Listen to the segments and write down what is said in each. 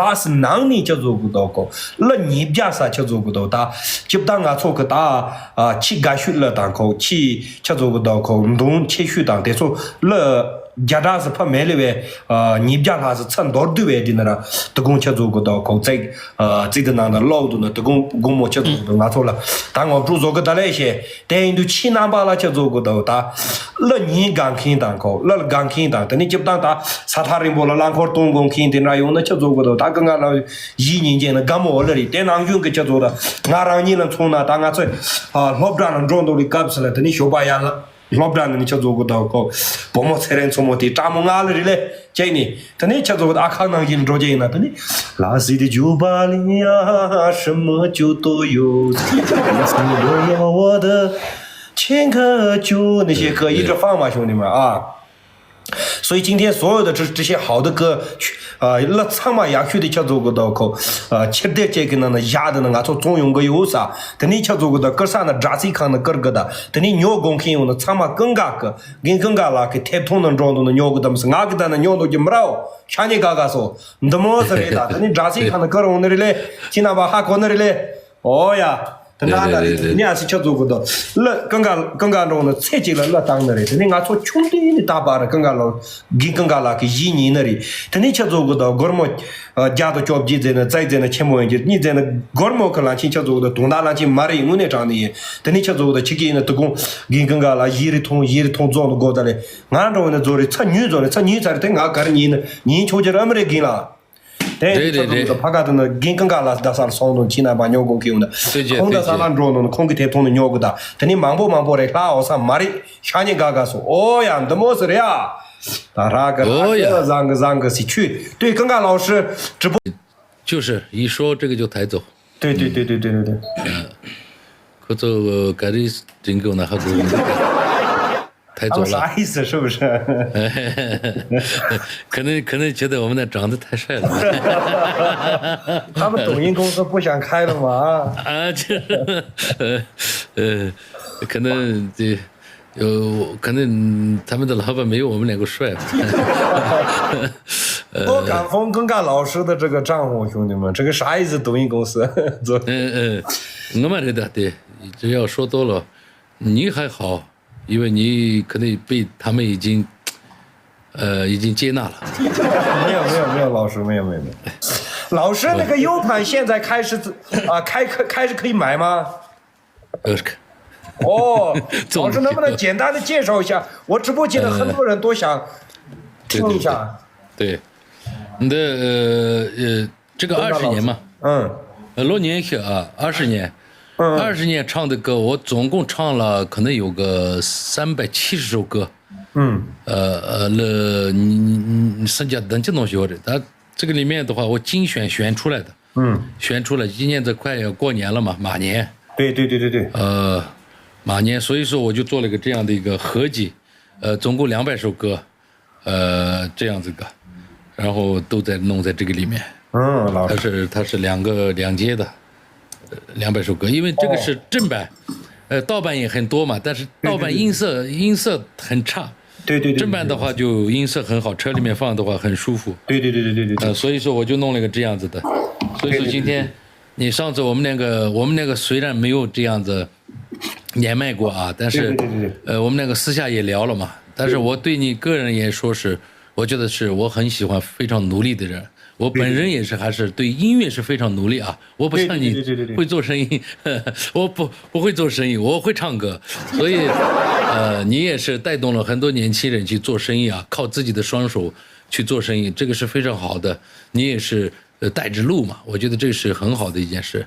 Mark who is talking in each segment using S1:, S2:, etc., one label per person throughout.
S1: 他是哪里叫做不到高，那你家啥叫做不到他，就当俺做个大去干学了当高，去叫做不到高，弄去学当，但说那。家长是怕买了呗，你家他是趁多对外的那了，德公吃做个到口在这个那劳动的德公莫吃做个拿错了，但我做做个到那些，但你都去哪把了吃做个到他，那你刚看当口，那刚看当，等你就当他沙他人波了，啷个东宫看的那用那吃做个到，他跟俺那一年前的干么了的，但俺用个吃做的，俺让你能从那当俺在老不让人撞到的干出来，等你学把眼了。老不然你吃做个到高，包么菜人做么的，炸么鸭了的嘞，这呢，等你吃做个阿康能进着进呢，等你拉西的酒吧里呀，什么酒都有，我要我的千个酒，那些歌一直放嘛，兄弟们啊。所以今天所有的这些好的歌，那唱嘛也去的叫做个到口，吃的这个呢，压的呢，俺说总用个有啥，等你吃做个到，歌啥呢，扎西康的歌个的，等你尿公看用的唱嘛更加个，更加啦，给台通能装到的尿个的么是，俺个的呢尿到就没了，像你嘎嘎说，你怎么是的，等你扎西康的歌用那里嘞，今那把哈过那里嘞，哦呀。那那你还是吃做不到，那更加弄的菜进了那当那里，等你俺做穷的你打把的更加老，更加那个一年那里，等你吃做不到，哥们家都交不起在那，在那钱没有，你在那哥们可能去吃做不到，东大那去买了我那张的，等你吃做不到，去给那都讲，更加那一日通装的高的嘞，俺这那做的，吃女做的，吃女才等俺个人呢，你出去那么的给了。对，帕卡的那更加拉达萨松东起那把鸟公给用的，空的萨兰装的空给台通的鸟个的，等你忙不的，他好像马里像你嘎嘎说，哦呀，怎么是的呀？那个让个是去，对，更加老师直播
S2: 就是一说这个就抬走。
S1: 对。
S2: 可走改的真够那还够。抬走了，
S1: 啥意思？是不是？
S2: 可能觉得我们那长得太帅了。
S1: 他们抖音公司不想开了吗？
S2: 可能可能他们的老板没有我们两个帅。
S1: 我敢封更加老师的这个账户，兄弟们，这个啥意思？抖音公司？
S2: 我们这的对，只要说多了，你还好。因为你可能被他们已经接纳了。
S1: 没有，老师没有。老师那个 U 盘现在开始开始可以买吗？哦，老师能不能简单的介绍一下？我直播间的很多人都想听一下。
S2: 对，你的这个20年嘛，6年去啊，20年。20年唱的歌，我总共唱了可能有个370首歌。你剩下等这东西的，它这个里面的话，我精选出来的。选出来，今年这快要过年了嘛，马年。
S1: 对。
S2: 马年，所以说我就做了个这样的一个合集，总共200首歌，这样子歌，然后都弄在这个里面。它是两阶的。200首歌，因为这个是正版，盗版也很多嘛，但是盗版音色很差。
S1: 对。
S2: 正版的话就音色很好，车里面放的话很舒服。
S1: 对。
S2: 所以说我就弄了个这样子的。所以说今天你上次我们那个虽然没有这样子连麦过啊，但是我们那个私下也聊了嘛。但是我对你个人也说是，我觉得是我很喜欢非常努力的人。我本人也是，还是对音乐是非常努力啊！我不像你会做生意，我不会做生意，我会唱歌，所以你也是带动了很多年轻人去做生意啊，靠自己的双手去做生意，这个是非常好的。你也是带着路嘛，我觉得这是很好的一件事。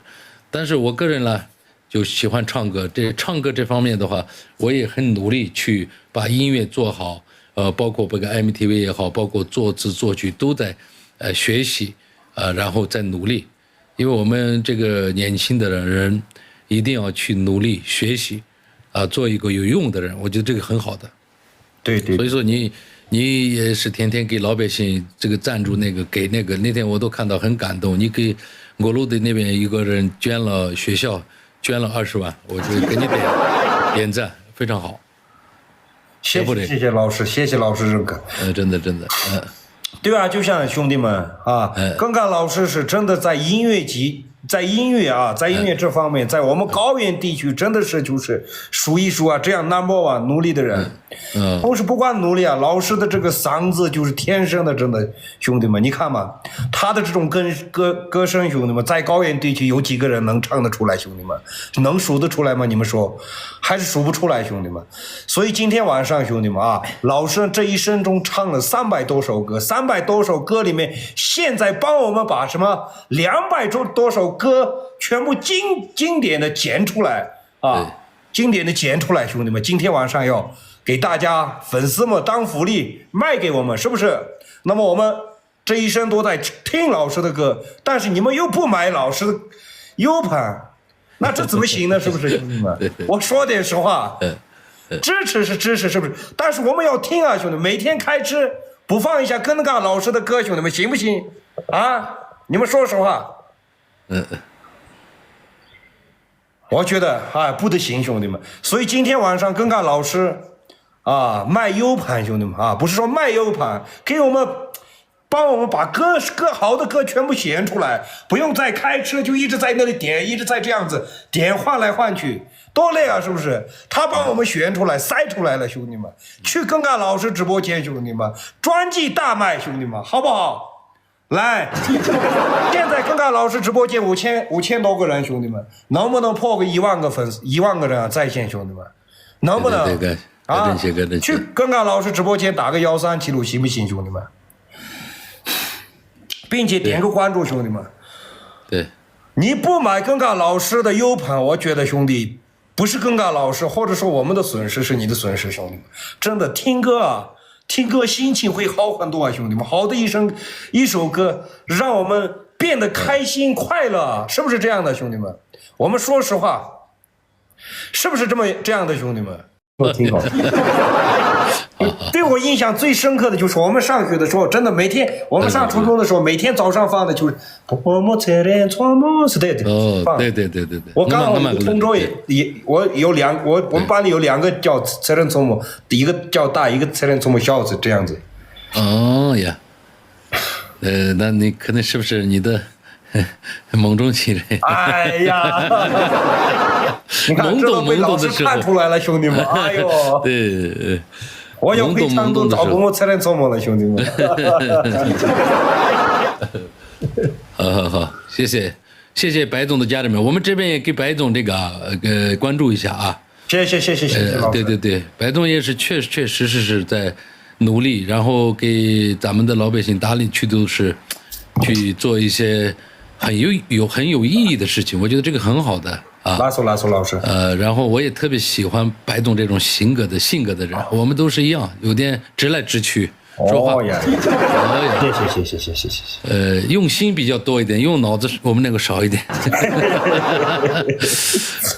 S2: 但是我个人呢，就喜欢唱歌，唱歌这方面的话，我也很努力去把音乐做好，包括这个 MTV 也好，包括作词作曲都在。学习，然后再努力，因为我们这个年轻的人一定要去努力学习，做一个有用的人，我觉得这个很好的。
S1: 对。
S2: 所以说你也是天天给老百姓这个赞助给那天我都看到很感动，你给我路的那边一个人捐了学校，捐了20万，我就给你点赞，非常好。
S1: 谢谢老师，谢谢老师认可。
S2: 真的。
S1: 对啊，就像兄弟们啊，耿刚老师是真的在音乐这方面，在我们高原地区真的是就是数一数啊，这样 number one 努力的人。同时不光努力啊，老师的这个嗓子就是天生的，真的兄弟们，你看嘛，他的这种歌声，兄弟们，在高原地区有几个人能唱得出来？兄弟们，能数得出来吗？你们说，还是数不出来，兄弟们。所以今天晚上，兄弟们啊，老师这一生中唱了300多首歌，300多首歌里面，现在帮我们把什么200多首歌全部经典的剪出来啊，经典的剪出来，兄弟们，今天晚上要给大家粉丝们当福利卖给我们，是不是？那么我们这一生都在听老师的歌，但是你们又不买老师的 U 盘，那这怎么行呢？是不是兄弟们？我说点实话，支持是支持，是不是？但是我们要听啊，兄弟，每天开车不放一下耿刚老师的歌，兄弟们行不行？啊，你们说实话。我觉得不得行，兄弟们。所以今天晚上耿刚老师啊卖 U 盘，兄弟们啊，不是说卖 U 盘，给我们帮我们把好的歌全部选出来，不用再开车就一直在那里点，一直在这样子点换来换去，多累啊，是不是？他帮我们选出来塞出来了，兄弟们，去耿刚老师直播间，兄弟们，专辑大卖，兄弟们，好不好？来，现在耿刚老师直播间5000多个人，兄弟们，能不能破个1万个粉丝，1万个人啊在线，兄弟们，能不能？
S2: 对，
S1: 去耿刚老师直播间打个137行不行，兄弟们？并且点个关注，兄弟们。
S2: 对，
S1: 你不买耿刚老师的 U 盘，我觉得兄弟不是耿刚老师，或者说我们的损失是你的损失，兄弟们。真的听歌心情会好很多啊，兄弟们。好的一首歌，让我们变得开心快乐，是不是这样的，兄弟们？我们说实话，是不是这样的，兄弟们？挺好。对我印象最深刻的就是我们上学的时候，真的每天我们上初中的时候，每天早上放的就是我们才能穿么是对的。
S2: 对。
S1: 我刚好同桌我们班里有2个叫才能从么，一个叫大，一个才能从么小子这样子。
S2: 哦呀，那你可能是不是你的梦中情人？
S1: 哎呀，你看这都被老师看出来了，兄弟们，哎呦，
S2: 对，
S1: 我要会唱歌找我才能做梦了，兄弟们。
S2: 好，谢谢白总的家人们，我们这边也给白总这个关注一下啊。
S1: 谢谢老师。
S2: 对，白总也是确实是在努力，然后给咱们的老百姓大力去都是去做一些很有意义的事情，我觉得这个很好的啊。
S1: 拉手老师。
S2: 然后我也特别喜欢白总这种性格的人，我们都是一样，有点直来直去说话。谢。用心比较多一点，用脑子我们那个少一点。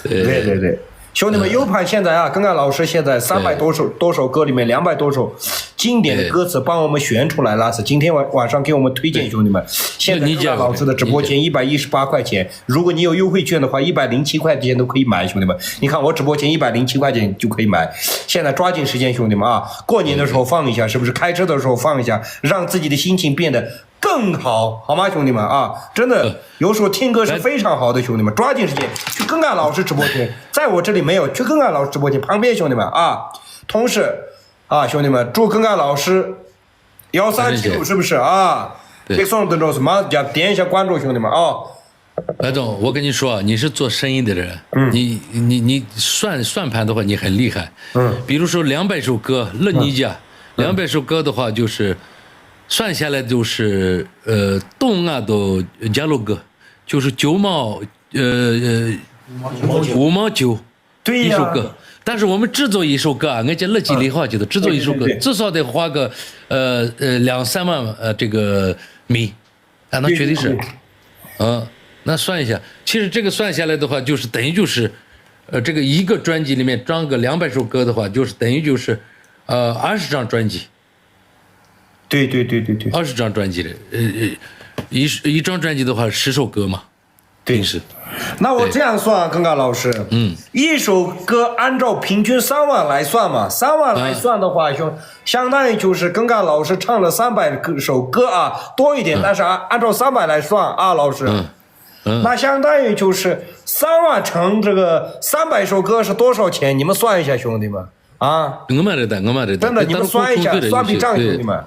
S1: 对。兄弟们，U 盘现在啊，耿刚老师现在300多首歌里面200多首经典的歌词帮我们选出来了，是今天晚上给我们推荐，兄弟们。现在耿刚老师的直播间118块钱，如果你有优惠券的话，107块钱都可以买，兄弟们。你看我直播间107块钱就可以买，现在抓紧时间，兄弟们啊！过年的时候放一下，是不是？开车的时候放一下，让自己的心情变得更好，好吗，兄弟们啊？真的，有时候听歌是非常好的，兄弟们，抓紧时间去耿刚老师直播间，在我这里没有，去耿刚老师直播间旁边，兄弟们啊。同时啊，兄弟们，祝耿刚老师137是不是啊？别送的时候什么，点一下关注，兄弟们啊。
S2: 白总，我跟你说，你是做生意的人，你算盘的话，你很厉害。比如说200首歌，那你讲200首歌的话，就是算下来就是东啊都加罗歌，就是5毛9一首歌。但是我们制作一首歌啊，俺家那几里话觉得制作一首歌至少得花个2-3万这个米，啊，那绝对是，那算一下，其实这个算下来的话，就是等于就是这个一个专辑里面装个200首歌的话，就是等于就是20张专辑。
S1: 对。
S2: 20张专辑的，一张专辑的话10首歌嘛，平时。
S1: 那我这样算，耿刚老师，一首歌按照平均3万来算嘛，3万来算的话，相当于就是耿刚老师唱了300首歌啊，多一点，但是按照300来算啊，老师，那相当于就是3万乘这个300首歌是多少钱？你们算一下，兄弟们啊！
S2: 我们这的，
S1: 真的，你们算一下，算笔账，兄弟们。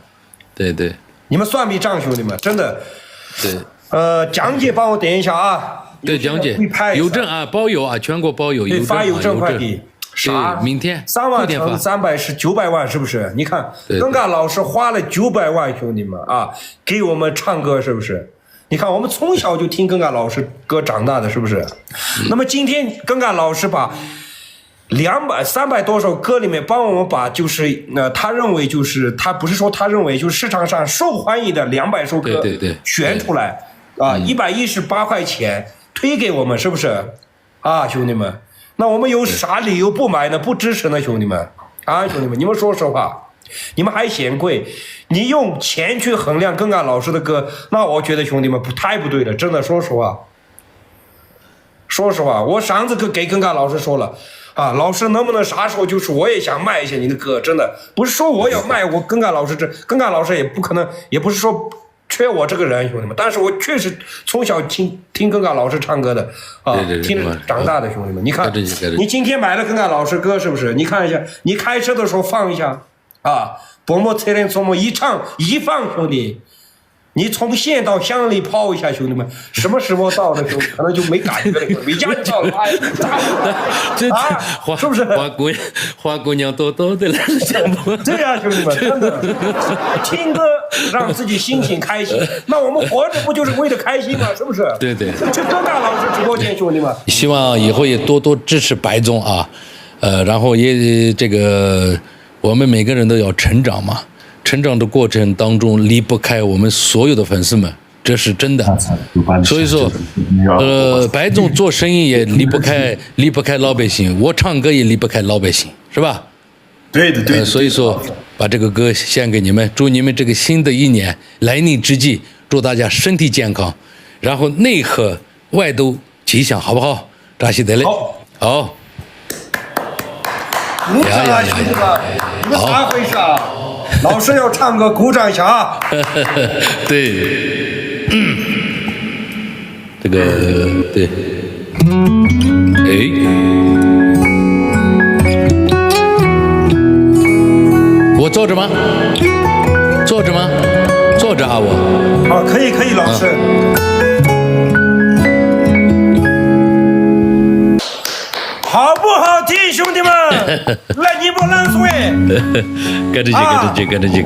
S2: 对，
S1: 你们算笔账，兄弟们，真的。
S2: 对。
S1: 讲解帮我点一下啊。
S2: 对，讲解邮政啊，包邮啊，全国包邮，
S1: 发邮政快递。
S2: 啥？明天
S1: 3万乘300是900万，是不是？你看，耿刚老师花了900万，兄弟们啊，给我们唱歌，是不是？你看，我们从小就听耿刚老师歌长大的，是不是？那么今天耿刚老师把300多首歌里面帮我们把就是他认为就是他不是说他认为就是市场上受欢迎的200首歌选出来啊，118块钱。推给我们是不是啊，兄弟们？那我们有啥理由不买呢？不支持呢，兄弟们啊，兄弟们，你们说实话，你们还嫌贵？你用钱去衡量耿刚老师的歌，那我觉得兄弟们太不对了，真的，说实话。说实话，我上次给耿刚老师说了啊，老师能不能啥时候就是我也想卖一下你的歌，真的不是说我要卖我耿刚老师耿刚老师也不可能，也不是说。缺我这个人，兄弟们，但是我确实从小听耿刚老师唱歌的啊，听着长大的，兄弟们，你看，你今天买了耿刚老师歌是不是？你看一下，你开车的时候放一下啊，薄膜车轮从我一唱一放，兄弟，你从县到乡里跑一下，兄弟们，什么时候到的兄弟，可能就没感觉了，回家就到了，哎，是不是？
S2: 花姑娘多多的来节目，
S1: 对呀，兄弟们，真的，听歌让自己心情开心，那我们活着不就是为了开心吗？是不是？
S2: 对。
S1: 去耿刚老师直播间，兄弟们，
S2: 希望以后也多多支持白总啊，然后也这个我们每个人都要成长嘛。成长的过程当中离不开我们所有的粉丝们，这是真的。所以说，白总做生意也离不开老百姓，我唱歌也离不开老百姓，是吧？
S1: 对。
S2: 所以说，把这个歌献给你们，祝你们这个新的一年来临之际，祝大家身体健康，然后内和外都吉祥，好不好？扎西德勒。好。
S1: 鼓掌啊，兄弟们！你们咋回事啊？老师要唱歌，鼓掌一下啊！
S2: 对，这个对，我坐着吗？坐着吗？坐着啊，我。
S1: 好，可以，老师。好不好听，兄弟们？来，你不冷水。
S2: 跟着去。